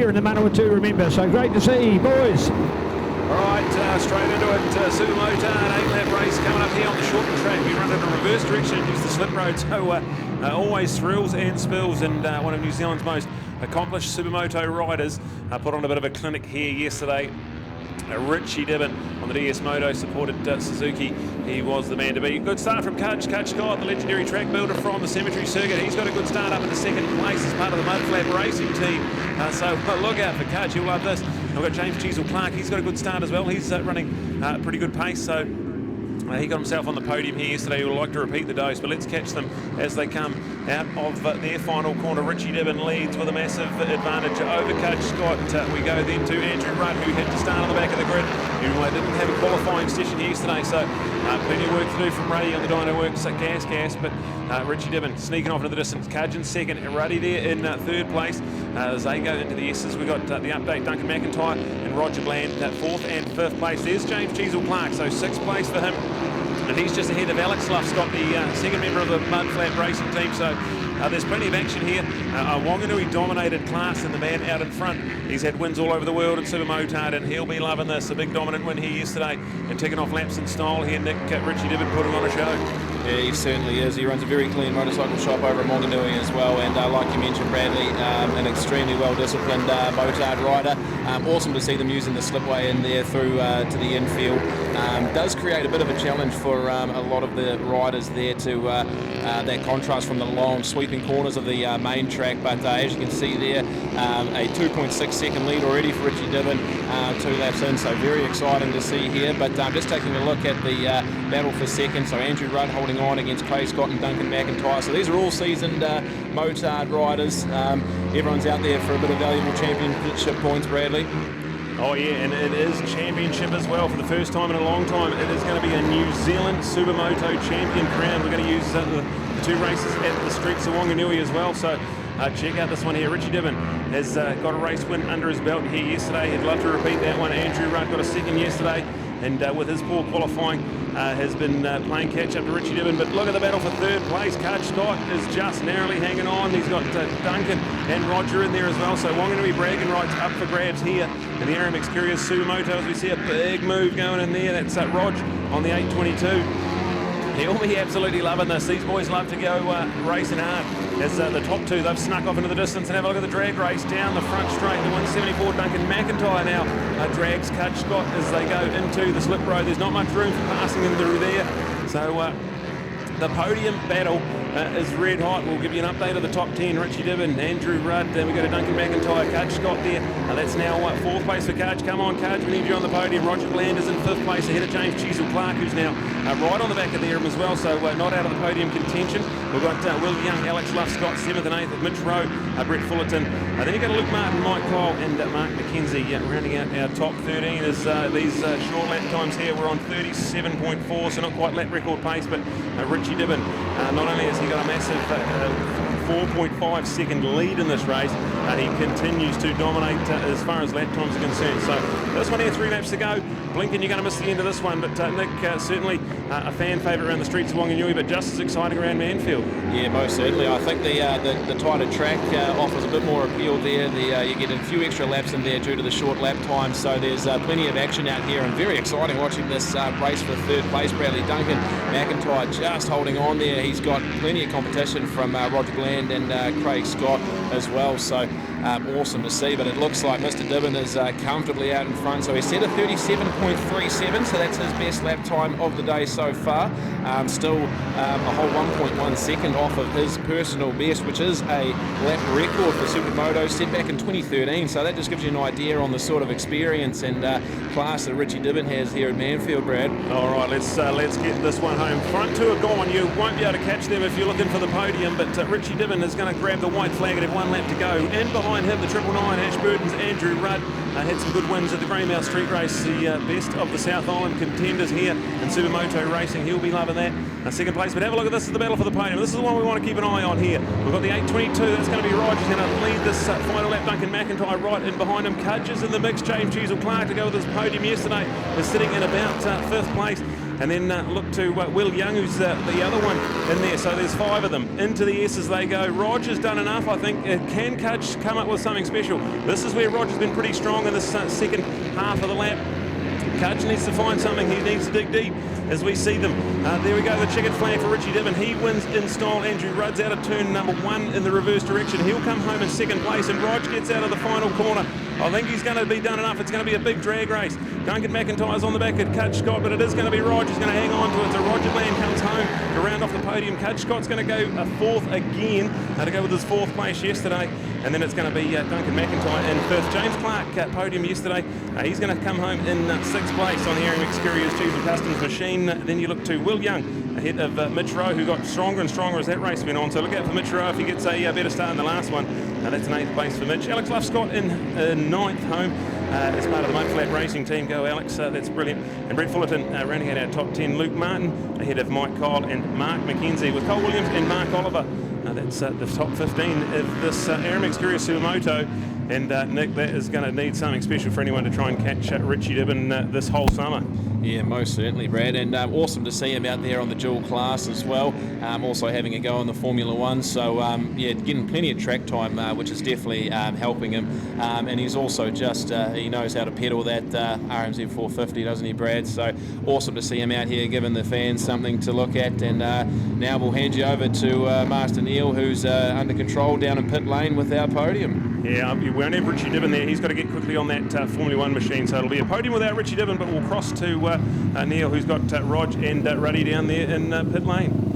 here in the Manawatu, remember. So great to see, boys. All right, straight into it. Super Motard, 8-lap race coming up here on the shortened track. We run in a reverse direction and use the slip road, so always thrills and spills. And one of New Zealand's most accomplished supermoto riders put on a bit of a clinic here yesterday. Richie Dibbon on the DS Moto supported Suzuki. He was the man to beat. Good start from Cudge Scott, the legendary track builder from the Cemetery Circuit. He's got a good start up in the second place as part of the Mud Flap Racing team. So look out for Cudge, he'll love this. I've got James Cheezel Clark, he's got a good start as well. He's running a pretty good pace, so he got himself on the podium here yesterday. He would like to repeat the dose, but let's catch them as they come out of their final corner. Richie Dibbon leads with a massive advantage over Cudge Scott. We go then to Andrew Rudd, who had to start on the back of the grid, who didn't have a qualifying session here yesterday, so plenty of work to do from Ruddy on the dyno works at gas, but Richie Dibbon sneaking off into the distance. Cudge in second, Ruddy there in third place. As they go into the S's, we've got the update, Duncan McIntyre and Roger Bland, fourth and fifth place. There's James Cheezel Clark, so sixth place for him. And he's just ahead of Alex Luff-Scott, the second member of the Mud Flap Racing team. So there's plenty of action here. Wanganui dominated class and the man out in front. He's had wins all over the world in Super Motard, and he'll be loving this. A big dominant win here yesterday and taking off laps in style here. Nick Richie Dibbon putting on a show. Yeah, he certainly is. He runs a very clean motorcycle shop over at Wanganui as well, and like you mentioned, Bradley, an extremely well-disciplined Motard rider. Awesome to see them using the slipway in there through to the infield. Does create a bit of a challenge for a lot of the riders there to that contrast from the long sweeping corners of the main track, but as you can see there, a 2.6 second lead already for Richie Dibbon, 2 laps in, so very exciting to see here. But just taking a look at the battle for second, so Andrew Rudd holding on against Craig Scott and Duncan McIntyre, so these are all seasoned Motard riders. Everyone's out there for a bit of valuable championship points, Bradley. Oh yeah, and it is championship as well for the first time in a long time. It is going to be a New Zealand Supermoto champion crown. We're going to use the 2 races at the streets of Wanganui as well, so check out this one here. Richie Dibbon has got a race win under his belt here yesterday. He'd love to repeat that one. Andrew Rudd got a second yesterday, and with his poor qualifying has been playing catch up to Richie Dibbon. But look at the battle for third place. Cudge Scott is just narrowly hanging on. He's got Duncan and Roger in there as well, so Wanganui bragging rights up for grabs here in the RMX Curious Supermoto as we see a big move going in there. That's Rog on the 822. He'll be absolutely loving this. These boys love to go racing hard. As the top 2, they've snuck off into the distance, and have a look at the drag race down the front straight. The 174 Duncan McIntyre now drags Cudge Scott as they go into the slip road. There's not much room for passing them through there. So the podium battle is red hot. We'll give you an update of the top 10. Richie Dibbon, Andrew Rudd, then we go to Duncan McIntyre, Cudge Scott there. That's now 4th place for Cudge. Come on, Cudge, we need you on the podium. Roger Bland is in 5th place ahead of James Cheezel Clark, who's now right on the back of the arm as well, so not out of the podium contention. We've got Will Young, Alex Luff-Scott, 7th and 8th, Mitch Rowe, Brett Fullerton. Then you've got Luke Martin, Mike Kyle, and Mark McKenzie rounding out our top 13 as these short lap times here. We're on 37.4, so not quite lap record pace, but Richie Dibbon, not only has he got a massive 4.5 second lead in this race, he continues to dominate as far as lap times are concerned. So this one here, 3 laps to go. Blinking, you're going to miss the end of this one, but Nick, certainly a fan favourite around the streets of Wanganui, but just as exciting around Manfeild. Yeah, most certainly. I think the tighter track offers a bit more appeal there. You get a few extra laps in there due to the short lap time, so there's plenty of action out here, and very exciting watching this race for third place. Bradley Duncan McIntyre just holding on there. He's got plenty of competition from Roger Bland and Craig Scott as well, so awesome to see. But it looks like Mr. Dibbon is comfortably out in front, so he set a 37.37, so that's his best lap time of the day so far. Still a whole 1.1 second off of his personal best, which is a lap record for Supermoto set back in 2013, so that just gives you an idea on the sort of experience and class that Richie Dibbon has here at Manfeild, Brad. All right, let's get this one home. Front 2 are gone. You won't be able to catch them if you're looking for the podium, but Richie Dibbon is going to grab the white flag and have 1 lap to go. In behind him, the 999 Ashburton's Andrew Rudd had some good wins at the Greymouth Street Race, the best of the South Island contenders here in Supermoto racing. He'll be loving that. Second place, but have a look at this, is the battle for the podium. This is the one we want to keep an eye on here. We've got the 822, that's going to be Roger's going to lead this final lap. Duncan McIntyre right in behind him. Cudge is in the mix. James Cheezel Clark to go with his podium yesterday is sitting in about 5th place. And then look to Will Young, who's the other one in there. So there's 5 of them. Into the S as they go. Roger's done enough, I think. Can Cudge come up with something special? This is where Roger's been pretty strong in the second half of the lap. Cudge needs to find something. He needs to dig deep as we see them. There we go, the checkered flag for Richie Dibbon. He wins in style. Andrew Rudd's out of turn number 1 in the reverse direction. He'll come home in second place, and Rog gets out of the final corner. I think he's going to be done enough. It's going to be a big drag race. Duncan McIntyre's on the back at Cudge Scott, but it is going to be Rog who's going to hang on to it. So Roger Land comes home to round off the podium. Cudge Scott's going to go 4th again, to go with his 4th place yesterday. And then it's going to be Duncan McIntyre in 5th. James Clark podium yesterday. He's going to come home in 6th place on the Aaron Exteriors Tubes and Customs machine. Then you look to Will Young ahead of Mitch Rowe, who got stronger and stronger as that race went on. So look out for Mitch Rowe if he gets a better start in the last one. That's an 8th place for Mitch. Alex Luff-Scott in 9th home as part of the Mudflat Racing team. Go Alex, that's brilliant. And Brett Fullerton rounding out our top 10. Luke Martin ahead of Mike Kyle and Mark McKenzie, with Cole Williams and Mark Oliver. That's the top 15 of this Aram Exterior Supermoto. And Nick, that is going to need something special for anyone to try and catch Richie Dibbon this whole summer. Yeah, most certainly, Brad, and awesome to see him out there on the dual class as well. Also having a go on the Formula One, so yeah, getting plenty of track time, which is definitely helping him. And he's also just he knows how to pedal that RMZ 450, doesn't he, Brad? So awesome to see him out here, giving the fans something to look at. And now we'll hand you over to Master Neil, who's under control down in pit lane with our podium. Yeah, we won't have Richie Dibbon there. He's got to get quickly on that Formula One machine, so it'll be a podium without Richie Dibbon, but we'll cross to Neil, who's got Rog and Ruddy down there in pit lane.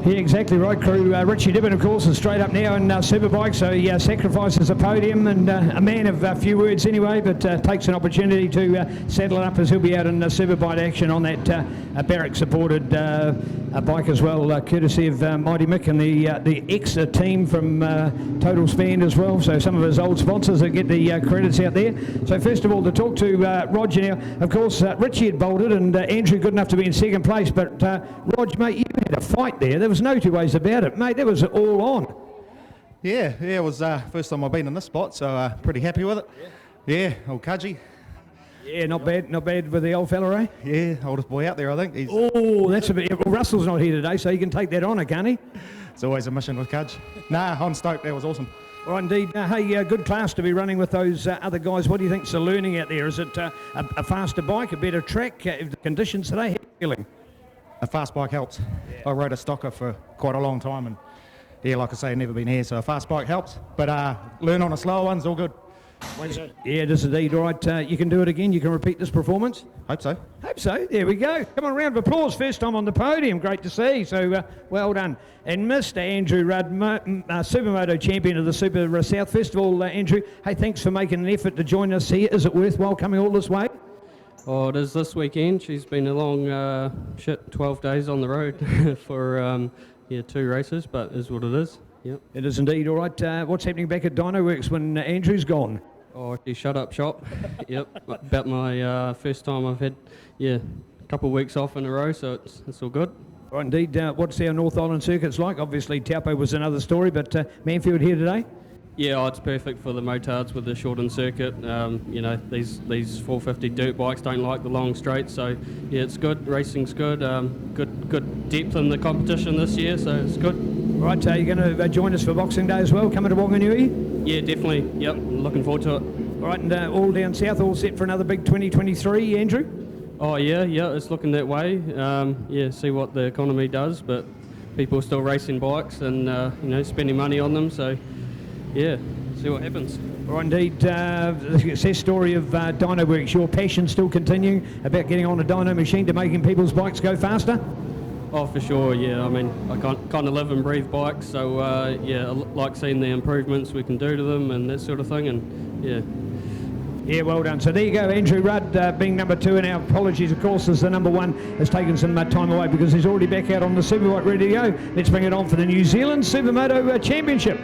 Yeah, exactly right, crew. Richie Dibbon, of course, is straight up now in Superbike, so he sacrifices a podium, and a man of few words anyway, but takes an opportunity to saddle it up as he'll be out in Superbike action on that Barrick-supported bike as well, courtesy of Mighty Mick and the Exa team from Total Span as well, so some of his old sponsors that get the credits out there. So first of all, to talk to Roger now, of course, Richie had bolted, and Andrew good enough to be in second place, but Rog, mate, you had a fight there. There was no two ways about it, mate. That was all on. Yeah, it was first time I've been in this spot, so pretty happy with it. Yeah, old Cudgy. Yeah, not bad with the old fella, eh? Yeah, oldest boy out there, I think. Oh, that's a bit. Well, Russell's not here today, so he can take that on, can't he? It's always a mission with Cudge. Nah, I'm stoked. That was awesome. Well, indeed. Hey, good class to be running with those other guys. What do you think's the learning out there? Is it a faster bike, a better track? The conditions today, how are you feeling? A fast bike helps. Yeah. I rode a stocker for quite a long time, and yeah, like I say, never been here, so a fast bike helps. But learn on a slower one's all good. Yeah, it is indeed. All right, you can do it again. You can repeat this performance. Hope so. Hope so. There we go. Come on, round of applause. First time on the podium. Great to see. So well done. And Mr. Andrew Rudd, Supermoto champion of the Super South. First of all, Andrew, hey, thanks for making an effort to join us here. Is it worthwhile coming all this way? Oh, it is this weekend. She's been a long 12 days on the road for 2 races, but is what it is. Yep. It is indeed. All right, what's happening back at Dyno Works when Andrew's gone? Oh, she shut up shop. Yep, about my first time I've had, a couple of weeks off in a row, so it's all good. Right, indeed. What's our North Island circuits like? Obviously, Taupo was another story, but Manfeild here today? Yeah, it's perfect for the motards with the shortened circuit. These 450 dirt bikes don't like the long straights, so yeah, it's good. Racing's good. Good depth in the competition this year, so it's good. Right, you're going to join us for Boxing Day as well, coming to Wanganui? Yeah, definitely. Yep, looking forward to it. All right, and all down south, all set for another big 2023, Andrew? Oh yeah, it's looking that way. See what the economy does, but people are still racing bikes and spending money on them, so. Yeah, see what happens. All right, indeed. The success story of Dyno Works, your passion still continuing about getting on a dyno machine to making people's bikes go faster? Oh, for sure, yeah. I mean, I kind of live and breathe bikes, so I like seeing the improvements we can do to them and that sort of thing, and yeah. Yeah, well done. So there you go, Andrew Rudd being number 2, and our apologies, of course, as the number 1 has taken some time away because he's already back out on the Superbike ready to go. Let's bring it on for the New Zealand Supermoto Championship.